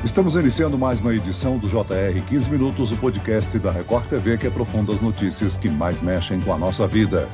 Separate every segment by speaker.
Speaker 1: Estamos iniciando mais uma edição do JR 15 Minutos, o podcast da Record TV que aprofunda as notícias que mais mexem com a nossa vida.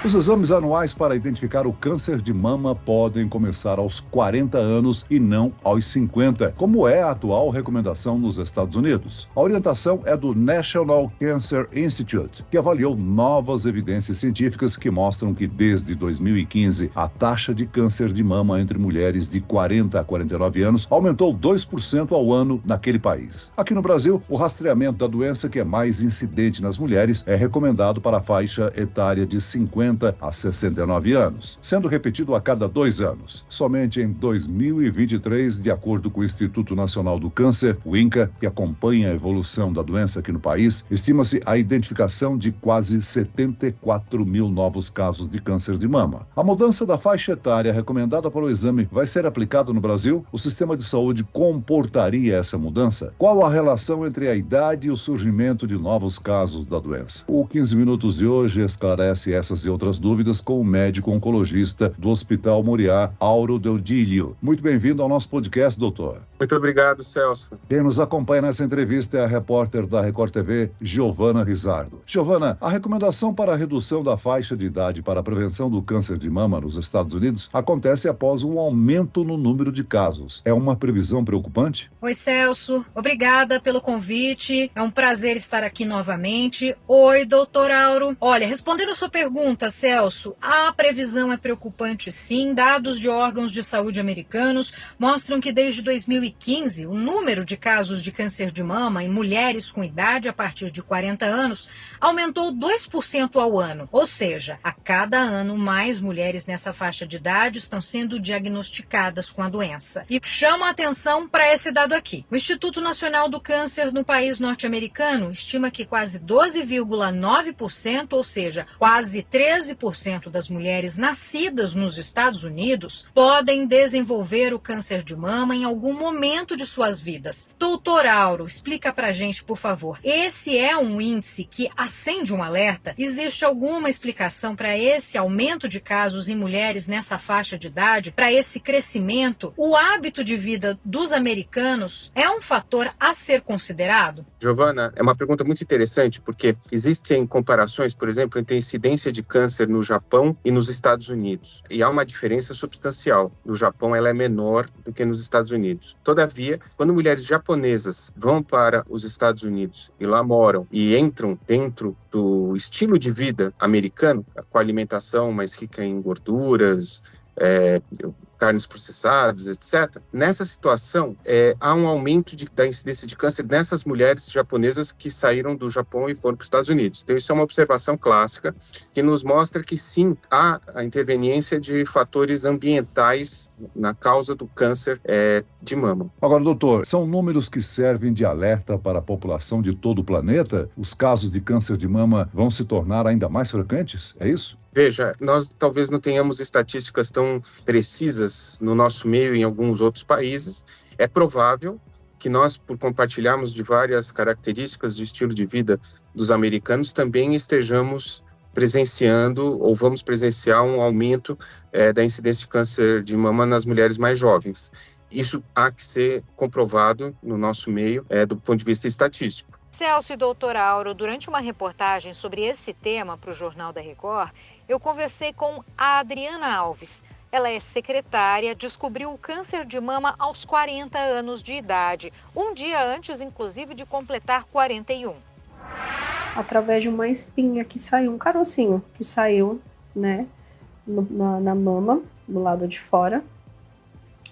Speaker 1: Os exames anuais para identificar o câncer de mama podem começar aos 40 anos e não aos 50, como é a atual recomendação nos Estados Unidos. A orientação é do National Cancer Institute, que avaliou novas evidências científicas que mostram que desde 2015 a taxa de câncer de mama entre mulheres de 40 a 49 anos aumentou 2% ao ano naquele país. Aqui no Brasil, o rastreamento da doença, que é mais incidente nas mulheres, é recomendado para a faixa etária de 50 a 69 anos, sendo repetido a cada 2 anos. Somente em 2023, de acordo com o Instituto Nacional do Câncer, o INCA, que acompanha a evolução da doença aqui no país, estima-se a identificação de quase 74 mil novos casos de câncer de mama. A mudança da faixa etária recomendada para o exame vai ser aplicada no Brasil? O sistema de saúde comportaria essa mudança? Qual a relação entre a idade e o surgimento de novos casos da doença? O 15 Minutos de hoje esclarece essas e outras dúvidas com o médico oncologista do Hospital Moriá, Auro Deodílio. Muito bem-vindo ao nosso podcast, doutor.
Speaker 2: Muito obrigado, Celso.
Speaker 1: Quem nos acompanha nessa entrevista é a repórter da Record TV, Giovana Rizardo. Giovana, a recomendação para a redução da faixa de idade para a prevenção do câncer de mama nos Estados Unidos acontece após um aumento no número de casos. É uma previsão preocupante?
Speaker 3: Oi, Celso. Obrigada pelo convite. É um prazer estar aqui novamente. Oi, doutor Auro. Olha, respondendo a sua pergunta, Celso, a previsão é preocupante sim. Dados de órgãos de saúde americanos mostram que desde 2015 o número de casos de câncer de mama em mulheres com idade a partir de 40 anos aumentou 2% ao ano. Ou seja, a cada ano mais mulheres nessa faixa de idade estão sendo diagnosticadas com a doença. E chama a atenção para esse dado aqui. O Instituto Nacional do Câncer no país norte-americano estima que quase 12,9%, ou seja, quase 13% das mulheres nascidas nos Estados Unidos podem desenvolver o câncer de mama em algum momento de suas vidas. Doutor Auro, explica pra gente, por favor. Esse é um índice que acende um alerta? Existe alguma explicação para esse aumento de casos em mulheres nessa faixa de idade, para esse crescimento? O hábito de vida dos americanos é um fator a ser considerado?
Speaker 2: Giovana, é uma pergunta muito interessante porque existem comparações, por exemplo, entre a incidência de câncer no Japão e nos Estados Unidos. E há uma diferença substancial. No Japão, ela é menor do que nos Estados Unidos. Todavia, quando mulheres japonesas vão para os Estados Unidos e lá moram e entram dentro do estilo de vida americano, com a alimentação mais rica em gorduras, carnes processadas, etc. Nessa situação, há um aumento da incidência de câncer nessas mulheres japonesas que saíram do Japão e foram para os Estados Unidos. Então, isso é uma observação clássica que nos mostra que, sim, há a interveniência de fatores ambientais na causa do câncer de mama.
Speaker 1: Agora, doutor, são números que servem de alerta para a população de todo o planeta? Os casos de câncer de mama vão se tornar ainda mais frequentes? É isso?
Speaker 2: Veja, nós talvez não tenhamos estatísticas tão precisas no nosso meio e em alguns outros países. É provável que nós, por compartilharmos de várias características de estilo de vida dos americanos, também estejamos presenciando ou vamos presenciar um aumento da incidência de câncer de mama nas mulheres mais jovens. Isso há que ser comprovado no nosso meio do ponto de vista estatístico.
Speaker 3: Celso e doutor Auro, durante uma reportagem sobre esse tema para o Jornal da Record, eu conversei com a Adriana Alves. Ela é secretária, descobriu o câncer de mama aos 40 anos de idade, um dia antes, inclusive, de completar 41.
Speaker 4: Através de uma espinha que saiu, um carocinho que saiu, né, na mama, do lado de fora,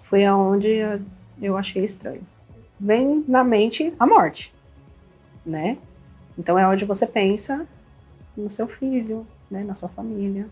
Speaker 4: foi aonde eu achei estranho. Vem na mente a morte, né? Então é onde você pensa no seu filho, né, na sua família.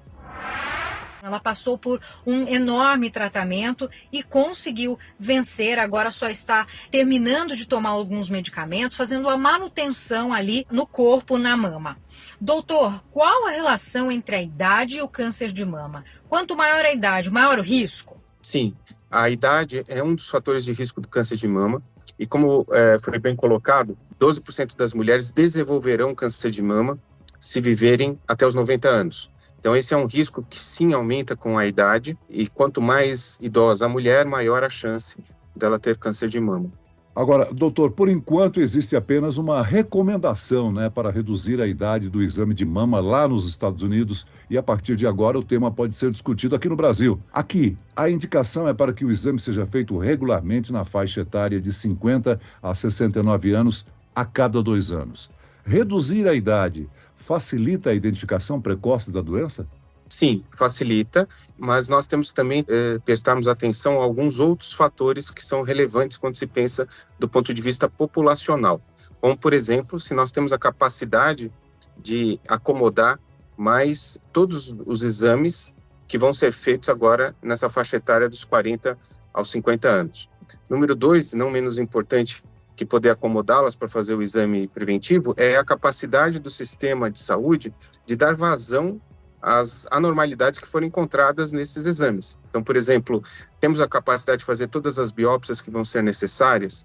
Speaker 3: Ela passou por um enorme tratamento e conseguiu vencer. Agora só está terminando de tomar alguns medicamentos, fazendo a manutenção ali no corpo, na mama. Doutor, qual a relação entre a idade e o câncer de mama? Quanto maior a idade, maior o risco?
Speaker 2: Sim, a idade é um dos fatores de risco do câncer de mama. E como foi bem colocado, 12% das mulheres desenvolverão câncer de mama se viverem até os 90 anos. Então, esse é um risco que sim aumenta com a idade, e quanto mais idosa a mulher, maior a chance dela ter câncer de mama.
Speaker 1: Agora, doutor, por enquanto existe apenas uma recomendação, para reduzir a idade do exame de mama lá nos Estados Unidos e a partir de agora o tema pode ser discutido aqui no Brasil. Aqui, a indicação é para que o exame seja feito regularmente na faixa etária de 50 a 69 anos a cada 2 anos. Reduzir a idade facilita a identificação precoce da doença?
Speaker 2: Sim, facilita, mas nós temos também prestarmos atenção a alguns outros fatores que são relevantes quando se pensa do ponto de vista populacional. Como, por exemplo, se nós temos a capacidade de acomodar mais todos os exames que vão ser feitos agora nessa faixa etária dos 40 aos 50 anos. Número 2, não menos importante que poder acomodá-las para fazer o exame preventivo, é a capacidade do sistema de saúde de dar vazão as anormalidades que foram encontradas nesses exames. Então, por exemplo, temos a capacidade de fazer todas as biópsias que vão ser necessárias,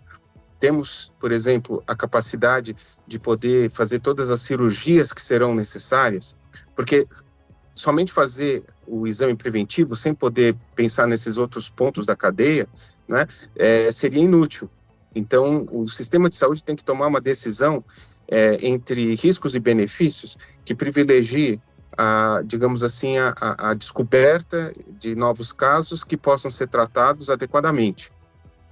Speaker 2: temos, por exemplo, a capacidade de poder fazer todas as cirurgias que serão necessárias, porque somente fazer o exame preventivo sem poder pensar nesses outros pontos da cadeia, seria inútil. Então, o sistema de saúde tem que tomar uma decisão entre riscos e benefícios que privilegie digamos assim, a descoberta de novos casos que possam ser tratados adequadamente.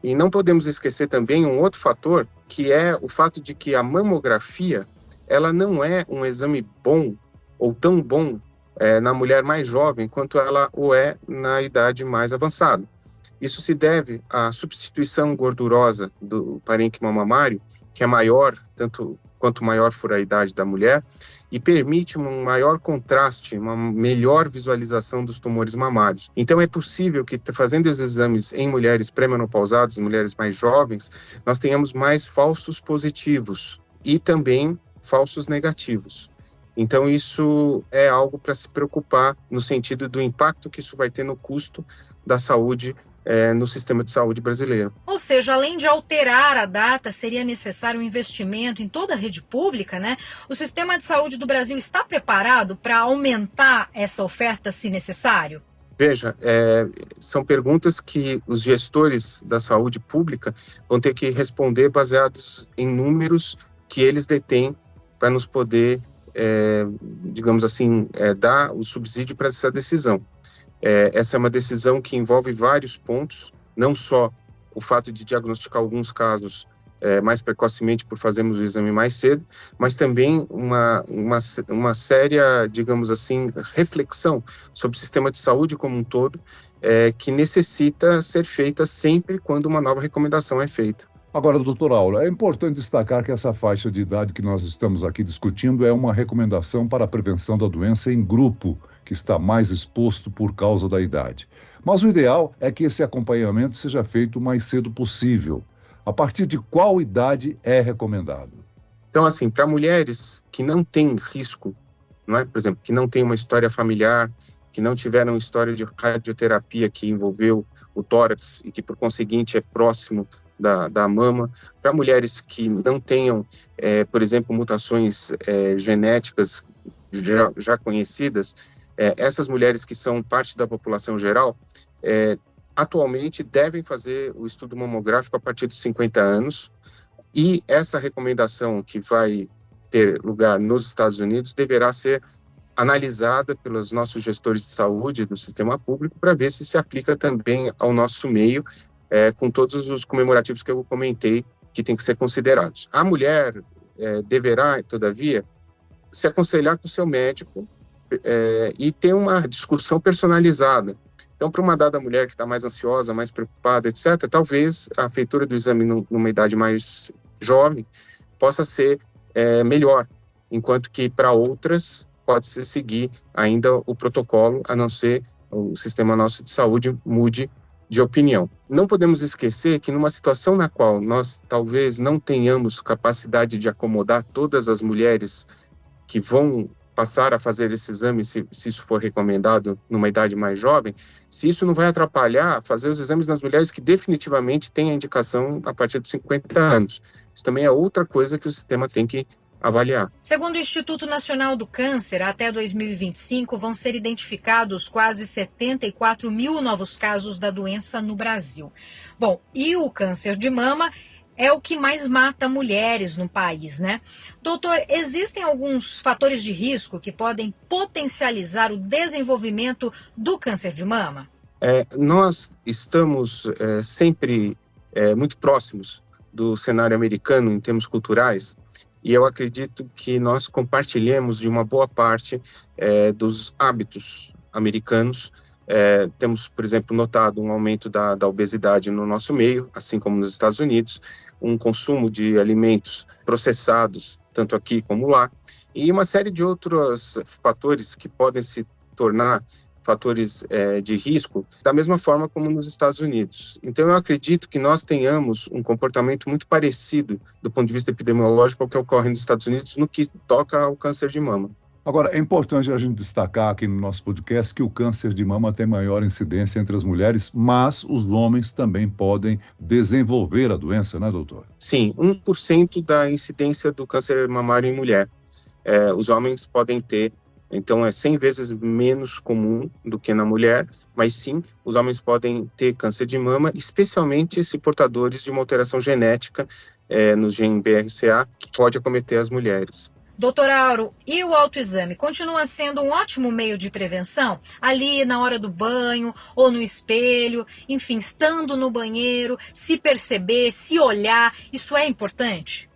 Speaker 2: E não podemos esquecer também um outro fator, que é o fato de que a mamografia, ela não é um exame bom ou tão bom na mulher mais jovem quanto ela o é na idade mais avançada. Isso se deve à substituição gordurosa do parênquima mamário, que é maior, quanto maior for a idade da mulher, e permite um maior contraste, uma melhor visualização dos tumores mamários. Então é possível que, fazendo os exames em mulheres pré-menopausadas, mulheres mais jovens, nós tenhamos mais falsos positivos e também falsos negativos. Então isso é algo para se preocupar no sentido do impacto que isso vai ter no custo da saúde no sistema de saúde brasileiro.
Speaker 3: Ou seja, além de alterar a data, seria necessário um investimento em toda a rede pública, O sistema de saúde do Brasil está preparado para aumentar essa oferta, se necessário?
Speaker 2: Veja, são perguntas que os gestores da saúde pública vão ter que responder baseados em números que eles detêm para nos poder, digamos assim, dar o subsídio para essa decisão. Essa é uma decisão que envolve vários pontos, não só o fato de diagnosticar alguns casos mais precocemente por fazermos o exame mais cedo, mas também uma séria, digamos assim, reflexão sobre o sistema de saúde como um todo, que necessita ser feita sempre quando uma nova recomendação é feita.
Speaker 1: Agora, doutor Auro, é importante destacar que essa faixa de idade que nós estamos aqui discutindo é uma recomendação para a prevenção da doença em grupo, que está mais exposto por causa da idade. Mas o ideal é que esse acompanhamento seja feito o mais cedo possível. A partir de qual idade é recomendado?
Speaker 2: Então, assim, para mulheres que não têm risco, por exemplo, que não têm uma história familiar, que não tiveram história de radioterapia que envolveu o tórax e que, por conseguinte, é próximo da mama, para mulheres que não tenham, por exemplo, mutações genéticas já conhecidas, essas mulheres que são parte da população geral, atualmente devem fazer o estudo mamográfico a partir dos 50 anos, e essa recomendação que vai ter lugar nos Estados Unidos deverá ser analisada pelos nossos gestores de saúde do sistema público para ver se aplica também ao nosso meio, com todos os comemorativos que eu comentei que tem que ser considerados. A mulher deverá, todavia, se aconselhar com o seu médico e ter uma discussão personalizada. Então, para uma dada mulher que está mais ansiosa, mais preocupada, etc., talvez a feitura do exame numa idade mais jovem possa ser melhor, enquanto que para outras pode-se seguir ainda o protocolo, a não ser o sistema nosso de saúde mude de opinião. Não podemos esquecer que numa situação na qual nós talvez não tenhamos capacidade de acomodar todas as mulheres que vão passar a fazer esse exame, se isso for recomendado numa idade mais jovem, se isso não vai atrapalhar fazer os exames nas mulheres que definitivamente têm a indicação a partir dos 50 anos. Isso também é outra coisa que o sistema tem que avaliar.
Speaker 3: Segundo o Instituto Nacional do Câncer, até 2025 vão ser identificados quase 74 mil novos casos da doença no Brasil. Bom, e o câncer de mama é o que mais mata mulheres no país, né? Doutor, existem alguns fatores de risco que podem potencializar o desenvolvimento do câncer de mama?
Speaker 2: Nós estamos sempre muito próximos do cenário americano em termos culturais, e eu acredito que nós compartilhamos de uma boa parte dos hábitos americanos. Temos, por exemplo, notado um aumento da obesidade no nosso meio, assim como nos Estados Unidos, um consumo de alimentos processados, tanto aqui como lá, e uma série de outros fatores que podem se tornar fatores de risco, da mesma forma como nos Estados Unidos. Então, eu acredito que nós tenhamos um comportamento muito parecido, do ponto de vista epidemiológico, ao que ocorre nos Estados Unidos, no que toca ao câncer de mama.
Speaker 1: Agora, é importante a gente destacar aqui no nosso podcast que o câncer de mama tem maior incidência entre as mulheres, mas os homens também podem desenvolver a doença, né, doutor?
Speaker 2: Sim, 1% da incidência do câncer mamário em mulher. Os homens podem ter. Então, é 100 vezes menos comum do que na mulher, mas sim, os homens podem ter câncer de mama, especialmente se portadores de uma alteração genética no gene BRCA, que pode acometer as mulheres.
Speaker 3: Doutor Auro, e o autoexame continua sendo um ótimo meio de prevenção? Ali na hora do banho ou no espelho, enfim, estando no banheiro, se perceber, se olhar, isso é importante?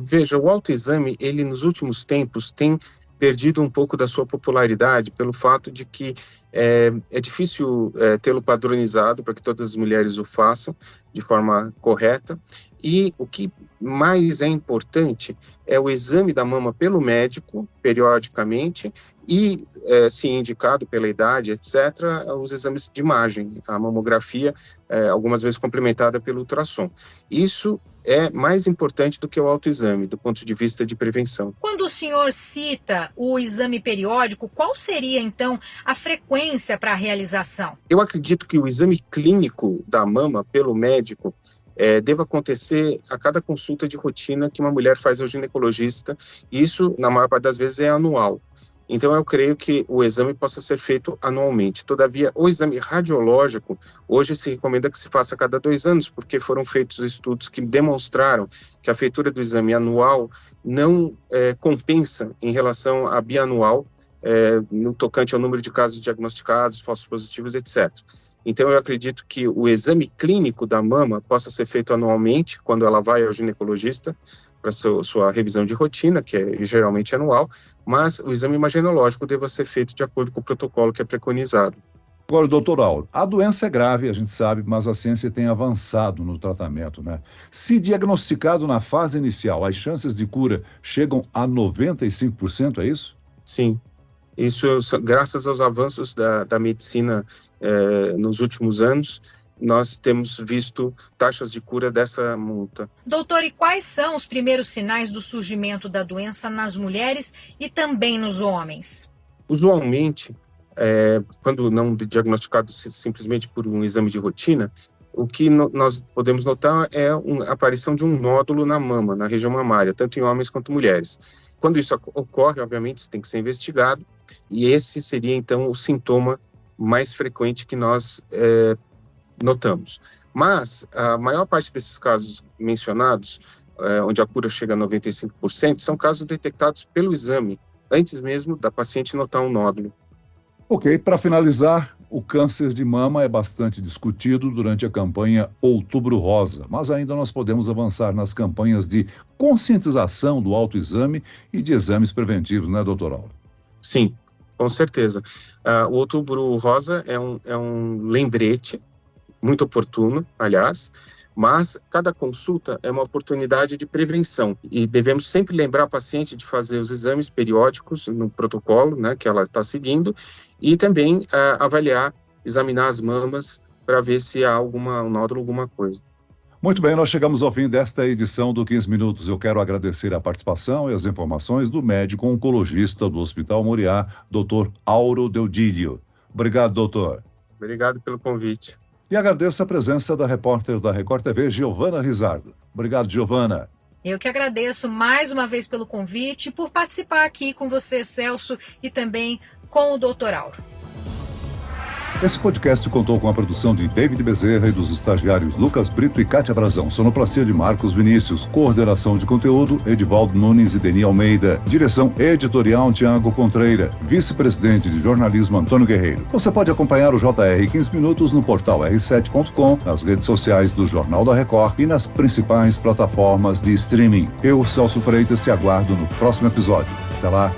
Speaker 2: Veja, o autoexame, ele nos últimos tempos tem perdido um pouco da sua popularidade pelo fato de que é difícil tê-lo padronizado para que todas as mulheres o façam de forma correta. E o que mais é importante é o exame da mama pelo médico, periodicamente, e, se indicado pela idade, etc., os exames de imagem, a mamografia, algumas vezes complementada pelo ultrassom. Isso é mais importante do que o autoexame, do ponto de vista de prevenção.
Speaker 3: Quando o senhor cita o exame periódico, qual seria, então, a frequência para a realização?
Speaker 2: Eu acredito que o exame clínico da mama pelo médico deva acontecer a cada consulta de rotina que uma mulher faz ao ginecologista. Isso, na maior parte das vezes, é anual. Então, eu creio que o exame possa ser feito anualmente. Todavia, o exame radiológico, hoje se recomenda que se faça a cada 2 anos, porque foram feitos estudos que demonstraram que a feitura do exame anual não compensa em relação à bianual, no tocante ao número de casos diagnosticados, falsos positivos, etc. Então, eu acredito que o exame clínico da mama possa ser feito anualmente, quando ela vai ao ginecologista, para sua revisão de rotina, que é geralmente anual, mas o exame imagenológico deva ser feito de acordo com o protocolo que é preconizado.
Speaker 1: Agora, doutor Auro, a doença é grave, a gente sabe, mas a ciência tem avançado no tratamento, né? Se diagnosticado na fase inicial, as chances de cura chegam a 95%, é isso?
Speaker 2: Sim. Isso, graças aos avanços da medicina nos últimos anos, nós temos visto taxas de cura dessa monta.
Speaker 3: Doutor, e quais são os primeiros sinais do surgimento da doença nas mulheres e também nos homens?
Speaker 2: Usualmente, quando não diagnosticado simplesmente por um exame de rotina, o que nós podemos notar é a aparição de um nódulo na mama, na região mamária, tanto em homens quanto mulheres. Quando isso ocorre, obviamente, isso tem que ser investigado, e esse seria, então, o sintoma mais frequente que nós notamos. Mas a maior parte desses casos mencionados, onde a cura chega a 95%, são casos detectados pelo exame, antes mesmo da paciente notar um nódulo.
Speaker 1: Ok, para finalizar, o câncer de mama é bastante discutido durante a campanha Outubro Rosa, mas ainda nós podemos avançar nas campanhas de conscientização do autoexame e de exames preventivos, né, doutor Auro?
Speaker 2: Sim, com certeza. O Outubro Rosa é um lembrete, muito oportuno, aliás, mas cada consulta é uma oportunidade de prevenção e devemos sempre lembrar a paciente de fazer os exames periódicos no protocolo, né, que ela está seguindo, e também avaliar, examinar as mamas para ver se há um nódulo, alguma coisa.
Speaker 1: Muito bem, nós chegamos ao fim desta edição do 15 Minutos. Eu quero agradecer a participação e as informações do médico oncologista do Hospital Moriá, Dr. Auro Deodílio. Obrigado, doutor.
Speaker 2: Obrigado pelo convite.
Speaker 1: E agradeço a presença da repórter da Record TV, Giovana Rizardo. Obrigado, Giovana.
Speaker 3: Eu que agradeço mais uma vez pelo convite, por participar aqui com você, Celso, e também com o Dr. Auro.
Speaker 1: Esse podcast contou com a produção de David Bezerra e dos estagiários Lucas Brito e Kátia Brazão, sonoplastia de Marcos Vinícius, coordenação de conteúdo Edivaldo Nunes e Deni Almeida, direção editorial Tiago Contreira, vice-presidente de jornalismo Antônio Guerreiro. Você pode acompanhar o JR 15 Minutos no portal r7.com, nas redes sociais do Jornal da Record e nas principais plataformas de streaming. Eu, Celso Freitas, te aguardo no próximo episódio. Até lá!